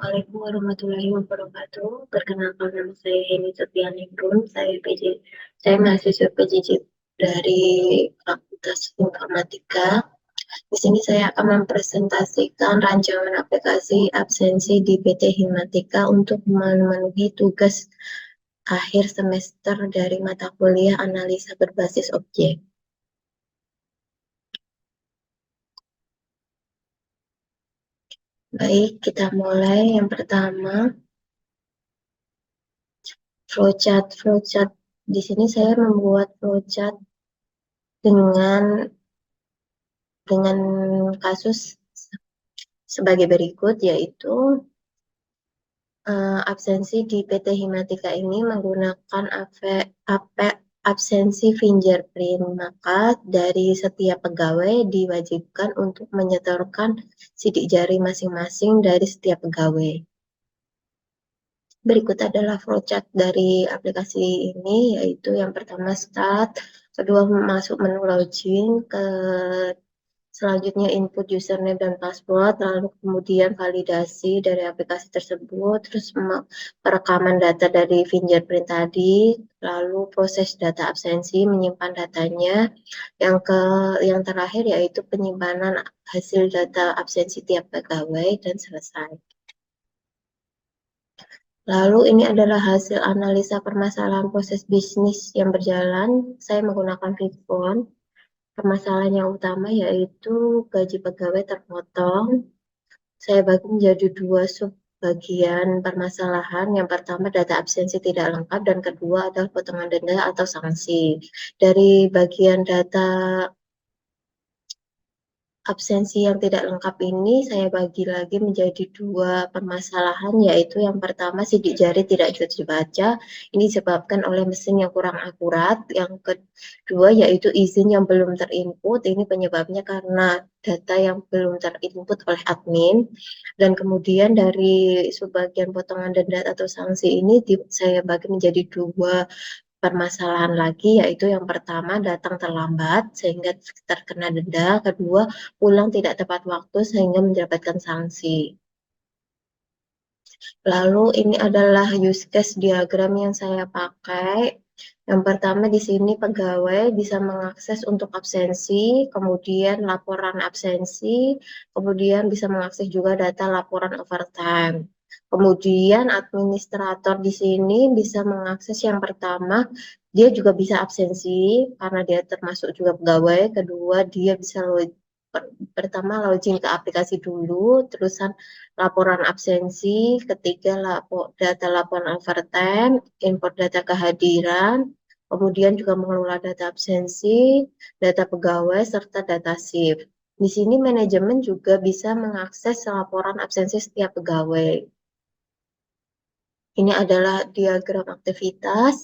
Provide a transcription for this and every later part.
Assalamualaikum warahmatullahi wabarakatuh. Perkenalkan nama saya Heni Setianingrum. Saya mahasiswa PJJ dari Fakultas Informatika. Di sini saya akan mempresentasikan rancangan aplikasi absensi di PT Himatika untuk memenuhi tugas akhir semester dari mata kuliah analisa berbasis objek. Baik, kita mulai. Yang pertama, flowchart. Flowchart. Di sini saya membuat flowchart dengan dengan kasus sebagai berikut, yaitu absensi di PT Himatika ini menggunakan absensi fingerprint, maka dari setiap pegawai diwajibkan untuk menyetorkan sidik jari masing-masing dari setiap pegawai. Berikut adalah flowchart dari aplikasi ini, yaitu yang pertama start, kedua masuk menu login, selanjutnya input username dan password, lalu kemudian validasi dari aplikasi tersebut, terus perekaman data dari fingerprint tadi, lalu proses data absensi, menyimpan datanya. Yang terakhir yaitu penyimpanan hasil data absensi tiap pegawai dan selesai. Lalu ini adalah hasil analisa permasalahan proses bisnis yang berjalan. Saya menggunakan Fitbon. Permasalahan yang utama yaitu gaji pegawai terpotong. Saya bagi menjadi dua subbagian permasalahan. Yang pertama data absensi tidak lengkap dan kedua adalah potongan denda atau sanksi. Dari bagian data absensi yang tidak lengkap ini saya bagi lagi menjadi dua permasalahan, yaitu yang pertama sidik jari tidak dibaca, ini disebabkan oleh mesin yang kurang akurat. Yang kedua yaitu izin yang belum terinput, ini penyebabnya karena data yang belum terinput oleh admin. Dan kemudian dari subbagian potongan denda atau sanksi ini saya bagi menjadi dua permasalahan lagi, yaitu yang pertama datang terlambat sehingga terkena denda, kedua pulang tidak tepat waktu sehingga mendapatkan sanksi. Lalu ini adalah use case diagram yang saya pakai. Yang pertama di sini pegawai bisa mengakses untuk absensi, kemudian laporan absensi, kemudian bisa mengakses juga data laporan overtime. Kemudian administrator di sini bisa mengakses yang pertama, dia juga bisa absensi karena dia termasuk juga pegawai. Kedua, dia bisa pertama login ke aplikasi dulu, terusan laporan absensi, ketiga data laporan overtime, import data kehadiran, kemudian juga mengelola data absensi, data pegawai, serta data shift. Di sini manajemen juga bisa mengakses laporan absensi setiap pegawai. Ini adalah diagram aktivitas.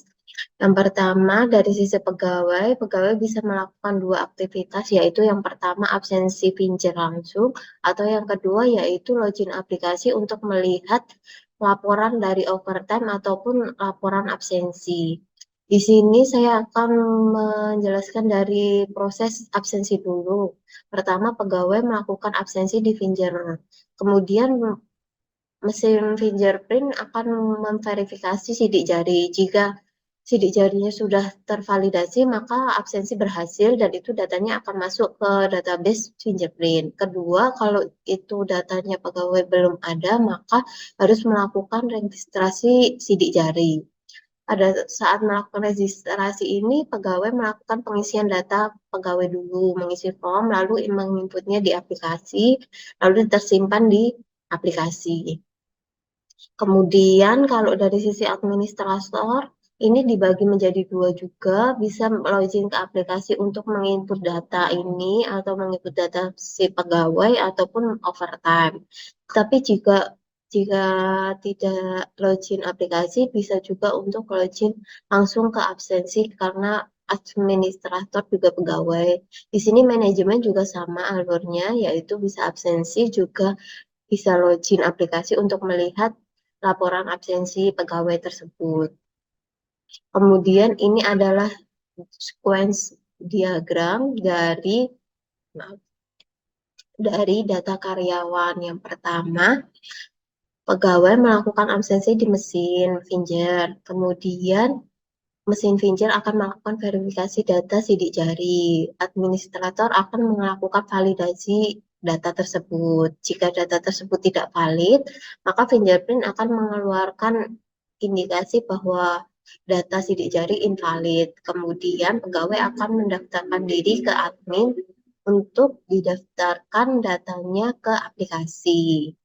Yang pertama, dari sisi pegawai, pegawai bisa melakukan dua aktivitas, yaitu yang pertama absensi pinjer langsung, atau yang kedua yaitu login aplikasi untuk melihat laporan dari overtime ataupun laporan absensi. Di sini saya akan menjelaskan dari proses absensi dulu. Pertama, pegawai melakukan absensi di Finger. Kemudian mesin fingerprint akan memverifikasi sidik jari. Jika sidik jarinya sudah tervalidasi, maka absensi berhasil dan itu datanya akan masuk ke database fingerprint. Kedua, kalau itu datanya pegawai belum ada, maka harus melakukan registrasi sidik jari. Pada saat melakukan registrasi ini, pegawai melakukan pengisian data pegawai dulu, mengisi form, lalu menginputnya di aplikasi, lalu tersimpan di aplikasi. Kemudian kalau dari sisi administrator, ini dibagi menjadi dua juga, bisa login ke aplikasi untuk menginput data ini atau menginput data si pegawai ataupun overtime. Tapi jika tidak login aplikasi, bisa juga untuk login langsung ke absensi karena administrator juga pegawai. Di sini manajemen juga sama alurnya, yaitu bisa absensi juga bisa login aplikasi untuk melihat laporan absensi pegawai tersebut. Kemudian ini adalah sequence diagram dari data karyawan. Yang pertama, pegawai melakukan absensi di mesin Finger. Kemudian mesin Finger akan melakukan verifikasi data sidik jari. Administrator akan melakukan validasi data tersebut. Jika data tersebut tidak valid, maka fingerprint akan mengeluarkan indikasi bahwa data sidik jari invalid. Kemudian pegawai akan mendaftarkan diri ke admin untuk didaftarkan datanya ke aplikasi.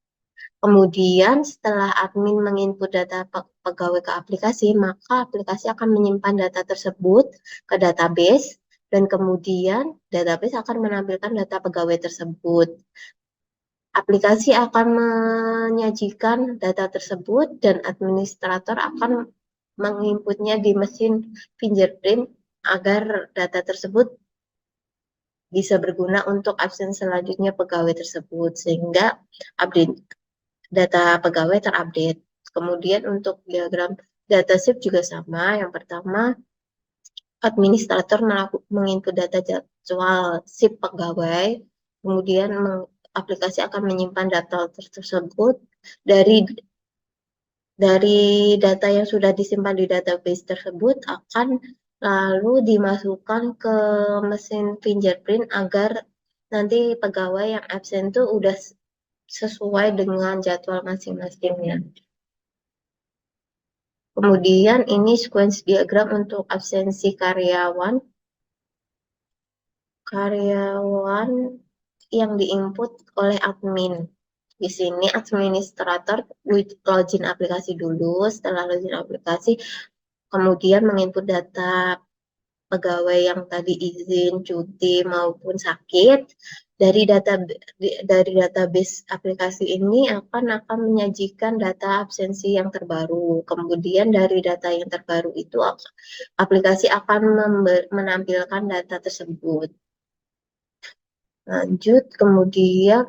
Kemudian setelah admin menginput data pegawai ke aplikasi, maka aplikasi akan menyimpan data tersebut ke database dan kemudian database akan menampilkan data pegawai tersebut. Aplikasi akan menyajikan data tersebut dan administrator akan menginputnya di mesin fingerprint agar data tersebut bisa berguna untuk absen selanjutnya pegawai tersebut sehingga update data pegawai terupdate. Kemudian untuk diagram data shift juga sama. Yang pertama, administrator menginput data jadwal shift pegawai, kemudian aplikasi akan menyimpan data tersebut dari data yang sudah disimpan di database tersebut akan lalu dimasukkan ke mesin fingerprint agar nanti pegawai yang absen itu udah sesuai dengan jadwal masing-masingnya. Kemudian ini sequence diagram untuk absensi karyawan. Karyawan yang diinput oleh admin. Di sini administrator login aplikasi dulu. Setelah login aplikasi, kemudian menginput data pegawai yang tadi izin, cuti maupun sakit. Dari database aplikasi ini akan menyajikan data absensi yang terbaru. Kemudian dari data yang terbaru itu aplikasi akan menampilkan data tersebut. Lanjut, kemudian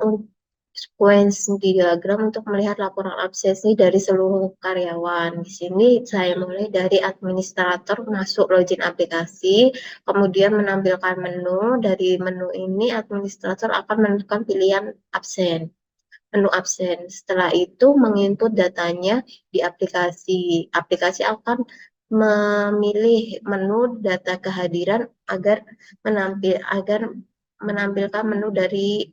sequence diagram untuk melihat laporan absensi dari seluruh karyawan. Di sini saya mulai dari administrator masuk login aplikasi, kemudian menampilkan menu. Dari menu ini administrator akan menentukan pilihan absen, menu absen. Setelah itu menginput datanya di aplikasi. Aplikasi akan memilih menu data kehadiran agar menampilkan menu dari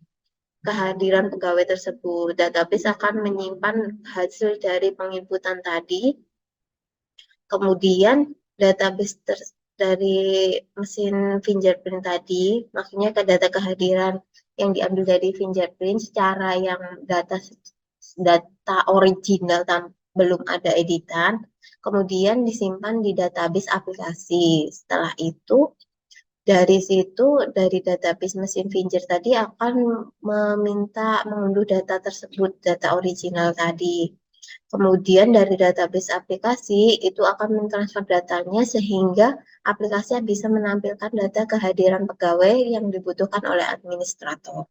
kehadiran pegawai tersebut. Database akan menyimpan hasil dari penginputan tadi. Kemudian database dari mesin fingerprint tadi, maksudnya ke data kehadiran yang diambil dari fingerprint secara yang data original belum ada editan, kemudian disimpan di database aplikasi. Setelah itu dari situ, dari database mesin Finger tadi akan meminta mengunduh data tersebut, data original tadi. Kemudian dari database aplikasi itu akan mentransfer datanya sehingga aplikasi bisa menampilkan data kehadiran pegawai yang dibutuhkan oleh administrator.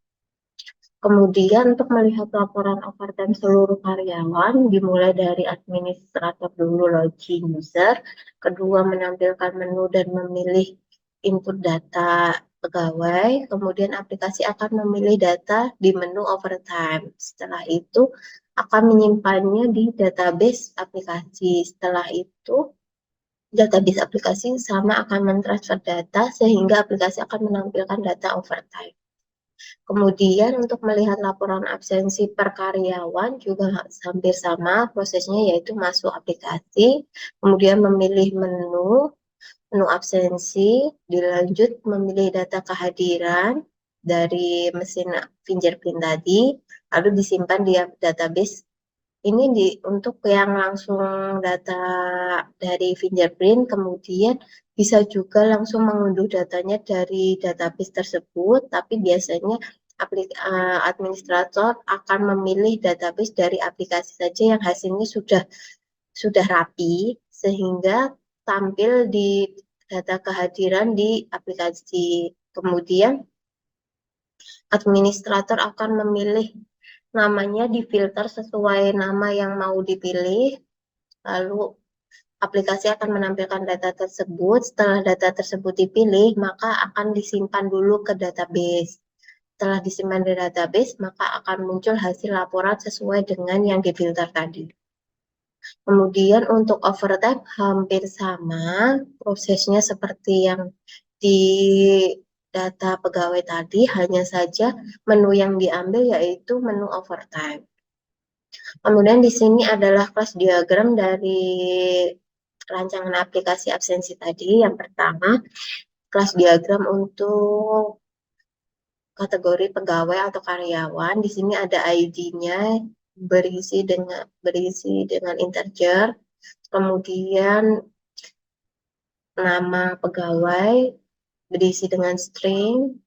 Kemudian untuk melihat laporan overtime seluruh karyawan, dimulai dari administrator dulu login user, kedua menampilkan menu dan memilih input data pegawai, kemudian aplikasi akan memilih data di menu overtime. Setelah itu akan menyimpannya di database aplikasi. Setelah itu database aplikasi sama akan mentransfer data sehingga aplikasi akan menampilkan data overtime. Kemudian untuk melihat laporan absensi per karyawan juga hampir sama prosesnya, yaitu masuk aplikasi, kemudian memilih menu absensi, dilanjut memilih data kehadiran dari mesin fingerprint tadi, lalu disimpan di database. Ini untuk yang langsung data dari fingerprint, kemudian bisa juga langsung mengunduh datanya dari database tersebut, tapi biasanya administrator akan memilih database dari aplikasi saja yang hasilnya sudah rapi, sehingga tampil di data kehadiran di aplikasi. Kemudian administrator akan memilih namanya difilter sesuai nama yang mau dipilih, lalu aplikasi akan menampilkan data tersebut. Setelah data tersebut dipilih, maka akan disimpan dulu ke database. setelah disimpan di database, maka akan muncul hasil laporan sesuai dengan yang difilter tadi. Kemudian untuk overtime hampir sama, prosesnya seperti yang di data pegawai tadi, hanya saja menu yang diambil yaitu menu overtime. Kemudian di sini adalah kelas diagram dari rancangan aplikasi absensi tadi. Yang pertama, kelas diagram untuk kategori pegawai atau karyawan. Di sini ada ID-nya berisi dengan integer. Kemudian nama pegawai berisi dengan string.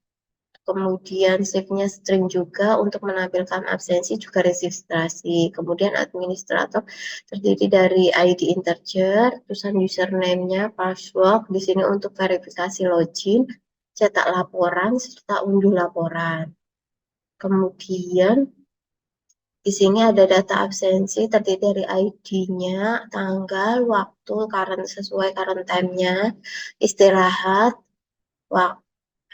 Kemudian shift-nya string juga untuk menampilkan absensi juga registrasi. Kemudian administrator terdiri dari ID integer, terusan username-nya, password, di sini untuk verifikasi login, cetak laporan, serta unduh laporan. Kemudian di sini ada data absensi terdiri dari ID-nya, tanggal, waktu, sesuai current time-nya, istirahat, waktu,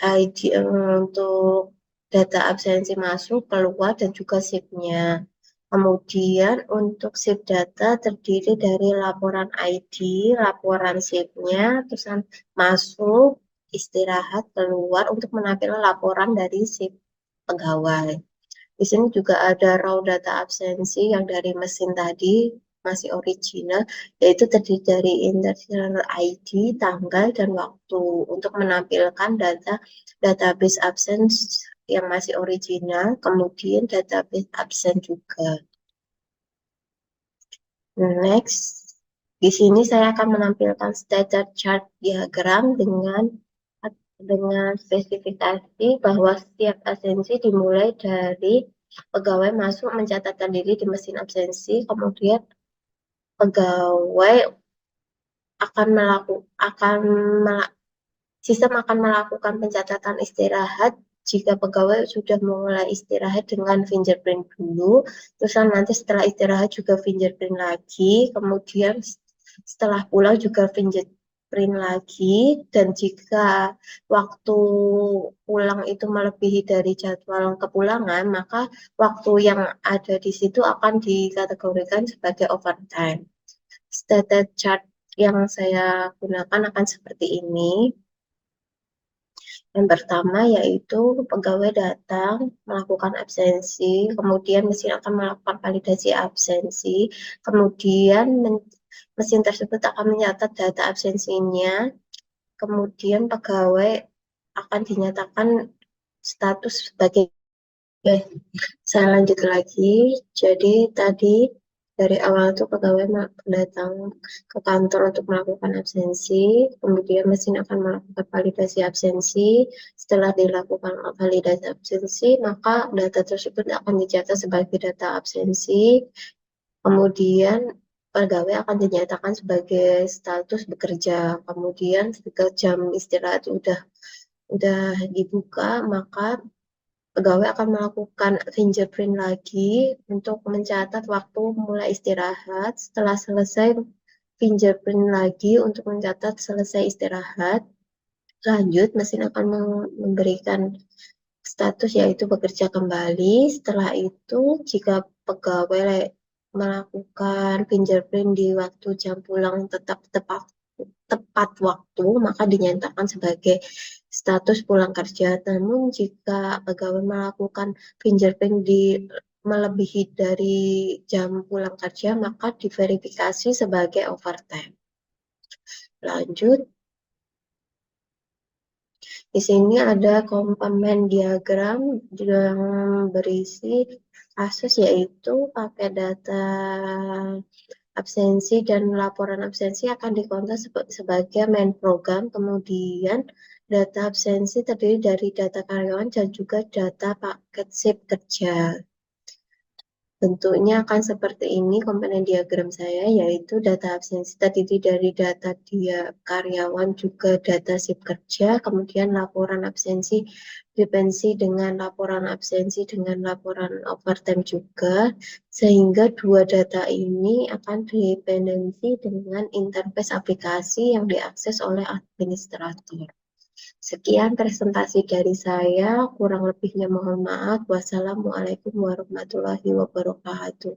ID untuk data absensi masuk, keluar, dan juga shift-nya. Kemudian untuk shift data terdiri dari laporan ID, laporan shift-nya, terusan masuk, istirahat, keluar untuk menampilkan laporan dari shift pegawai. Di sini juga ada raw data absensi yang dari mesin tadi masih original, yaitu terdiri dari integer ID, tanggal, dan waktu untuk menampilkan data database absence yang masih original, kemudian database absent juga. Next, di sini saya akan menampilkan status chart diagram dengan spesifikasi bahwa setiap absensi dimulai dari pegawai masuk mencatatkan diri di mesin absensi, kemudian pegawai sistem akan melakukan pencatatan istirahat jika pegawai sudah mulai istirahat dengan fingerprint dulu, terus nanti setelah istirahat juga fingerprint lagi, kemudian setelah pulang juga fingerprint lagi, dan jika waktu pulang itu melebihi dari jadwal kepulangan, maka waktu yang ada di situ akan dikategorikan sebagai overtime. Status chart yang saya gunakan akan seperti ini. Yang pertama yaitu pegawai datang melakukan absensi, kemudian mesin akan melakukan validasi absensi, kemudian mesin tersebut akan mencatat data absensinya, kemudian pegawai akan dinyatakan status sebagai saya lanjut lagi. Jadi tadi dari awal itu pegawai datang ke kantor untuk melakukan absensi, kemudian mesin akan melakukan validasi absensi. Setelah dilakukan validasi absensi, maka data tersebut akan dicatat sebagai data absensi. Kemudian pegawai akan dinyatakan sebagai status bekerja. Kemudian ketika jam istirahat udah dibuka, maka pegawai akan melakukan fingerprint lagi untuk mencatat waktu mulai istirahat. Setelah selesai fingerprint lagi untuk mencatat selesai istirahat. Lanjut, mesin akan memberikan status yaitu bekerja kembali. Setelah itu, jika pegawai melakukan fingerprint di waktu jam pulang tetap tepat waktu, maka dinyatakan sebagai status pulang kerja. Namun jika pegawai melakukan fingerprint melebihi dari jam pulang kerja, maka diverifikasi sebagai overtime. Lanjut, di sini ada komponen diagram yang berisi kasus yaitu pakai data absensi dan laporan absensi akan dikontak sebagai main program. Kemudian data absensi terdiri dari data karyawan dan juga data paket shift kerja. Bentuknya akan seperti ini komponen diagram saya, yaitu data absensi terdiri dari data dia karyawan juga data shift kerja, kemudian laporan absensi dependensi dengan laporan absensi dengan laporan overtime juga, sehingga dua data ini akan dependensi dengan interface aplikasi yang diakses oleh administrator. Sekian presentasi dari saya, kurang lebihnya mohon maaf. Wassalamualaikum warahmatullahi wabarakatuh.